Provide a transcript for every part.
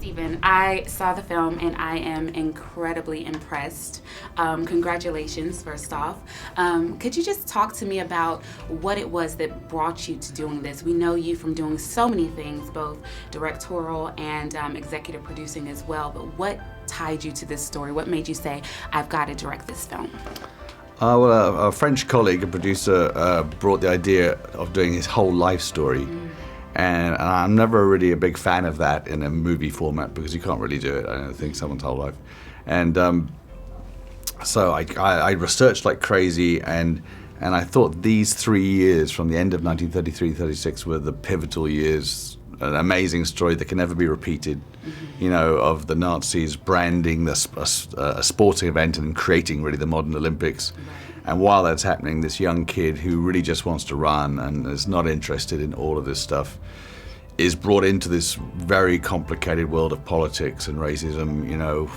Stephen, I saw the film and I am incredibly impressed. Congratulations, first off. Could you just talk to me about what it was that brought you to doing this? We know you from doing so many things, both directorial and executive producing as well, but what tied you to this story? What made you say, I've got to direct this film? A French colleague, a producer, brought the idea of doing his whole life story. And I'm never really a big fan of that in a movie format because you can't really do it, I don't think, someone's whole life. And so I researched like crazy, and I thought these 3 years from the end of 1933-36 were the pivotal years, an amazing story that can never be repeated, you know, of the Nazis branding a sporting event and creating really the modern Olympics. And while that's happening, this young kid who really just wants to run and is not interested in all of this stuff is brought into this very complicated world of politics and racism. You know,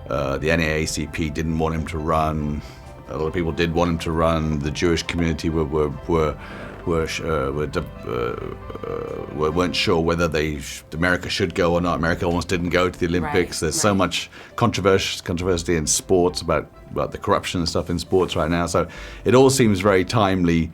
the NAACP didn't want him to run. A lot of people did want him to run. The Jewish community weren't sure whether America should go or not. America almost didn't go to the Olympics. There's so much controversy in sports about the corruption and stuff in sports right now. So it all seems very timely.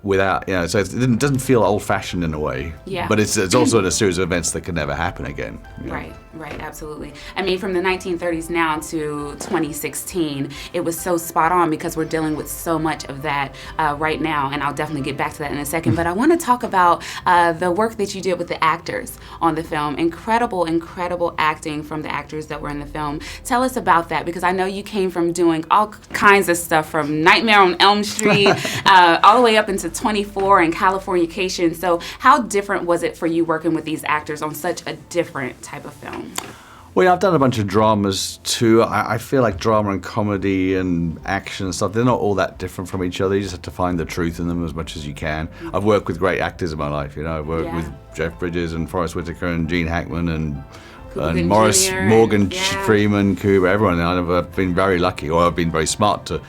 Without, you know, so it doesn't feel old-fashioned in a way. Yeah. But it's also a series of events that can never happen again. You know? Right, absolutely. I mean, from the 1930s now to 2016, it was so spot on because we're dealing with so much of that right now, and I'll definitely get back to that in a second. But I want to talk about the work that you did with the actors on the film. Incredible acting from the actors that were in the film. Tell us about that, because I know you came from doing all kinds of stuff, from Nightmare on Elm Street all the way up into 24 and Californication. So how different was it for you working with these actors on such a different type of film? Well, yeah, I've done a bunch of dramas too. I feel like drama and comedy and action and stuff, they're not all that different from each other. You just have to find the truth in them as much as you can. I've worked with great actors in my life. You know, I've worked with Jeff Bridges and Forrest Whitaker and Gene Hackman and Morgan Freeman, Cuba, everyone. I've been very lucky, or I've been very smart to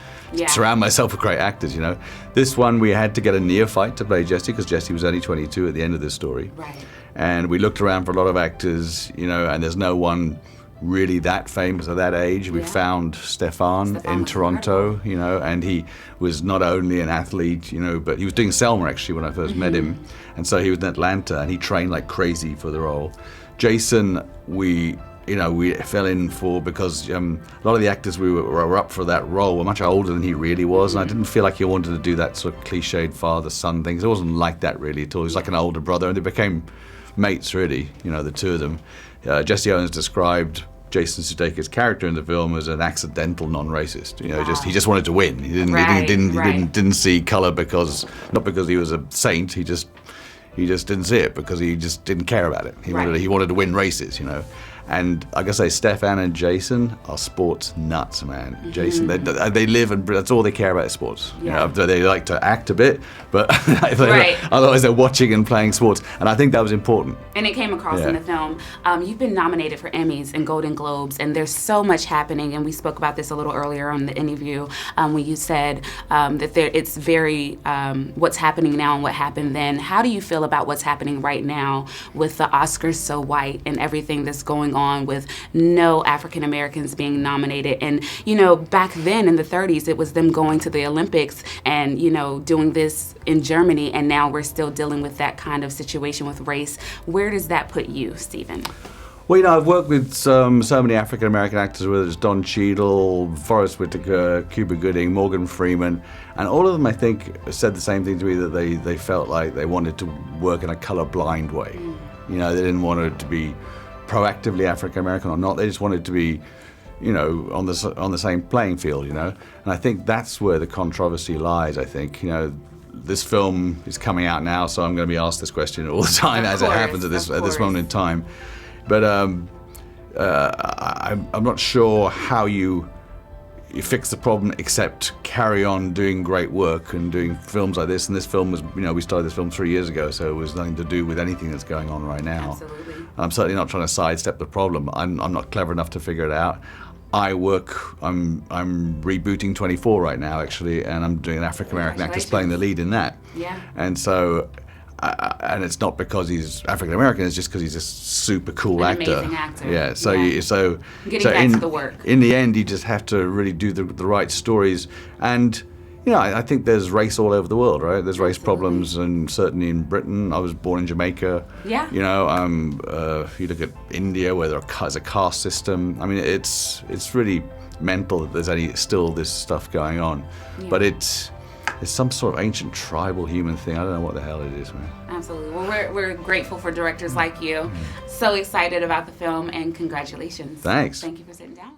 surround myself with great actors, you know. This one, we had to get a neophyte to play Jesse, because Jesse was only 22 at the end of this story. Right. And we looked around for a lot of actors, you know, and there's no one really that famous at that age. We found Stefan in Toronto, you know, and he was not only an athlete, you know, but he was doing Selma actually when I first met him. And so he was in Atlanta, and he trained like crazy for the role. Jason, we fell in for because a lot of the actors we were up for that role were much older than he really was, and I didn't feel like he wanted to do that sort of cliched father-son thing. It wasn't like that really at all. He was like an older brother, and they became mates really, you know, the two of them. Jesse Owens described Jason Sudeikis' character in the film as an accidental non-racist. You know, he just wanted to win. He didn't see color not because he was a saint. He just didn't see it because he just didn't care about it. He wanted to win races, you know. And I gotta say, Stefan and Jason are sports nuts, man. Jason, they live and that's all they care about is sports. You know, they like to act a bit, but otherwise they're watching and playing sports. And I think that was important. And it came across in the film. You've been nominated for Emmys and Golden Globes, and there's so much happening. And we spoke about this a little earlier on the interview when you said that it's very what's happening now and what happened then. How do you feel about what's happening right now with the Oscars so white and everything that's going on with no African Americans being nominated? And, you know, back then in the 30s, it was them going to the Olympics and, you know, doing this in Germany, and now we're still dealing with that kind of situation with race. Where does that put you, Stephen? Well, you know, I've worked with so many African American actors, whether it's Don Cheadle, Forrest Whitaker, Cuba Gooding, Morgan Freeman, and all of them, I think, said the same thing to me, that they felt like they wanted to work in a colorblind way. You know, they didn't want it to be proactively African American or not. They just wanted to be, you know, on the same playing field, you know. And I think that's where the controversy lies. I think, you know, this film is coming out now, so I'm going to be asked this question all the time it happens at this moment in time. But I'm not sure how you fix the problem except carry on doing great work and doing films like this. And this film was, you know, we started this film 3 years ago, so it was nothing to do with anything that's going on right now. Absolutely. I'm certainly not trying to sidestep the problem. I'm not clever enough to figure it out. I'm rebooting 24 right now, actually, and I'm doing an African American actress playing the lead in that. Yeah. And so and it's not because he's African American. It's just because he's a super cool An actor. amazing actor. Yeah. So Yeah. so Getting so back in to the work. in the end, you just have to really do the right stories. And you know, I think there's race all over the world, right? There's race Absolutely. problems, and certainly in Britain. I was born in Jamaica. Yeah. You know, if you look at India, where there's a caste system. I mean, it's really mental that there's still this stuff going on. Yeah. But it's some sort of ancient tribal human thing. I don't know what the hell it is, man. Absolutely. Well, we're grateful for directors like you. So excited about the film, and congratulations. Thanks. Thank you for sitting down.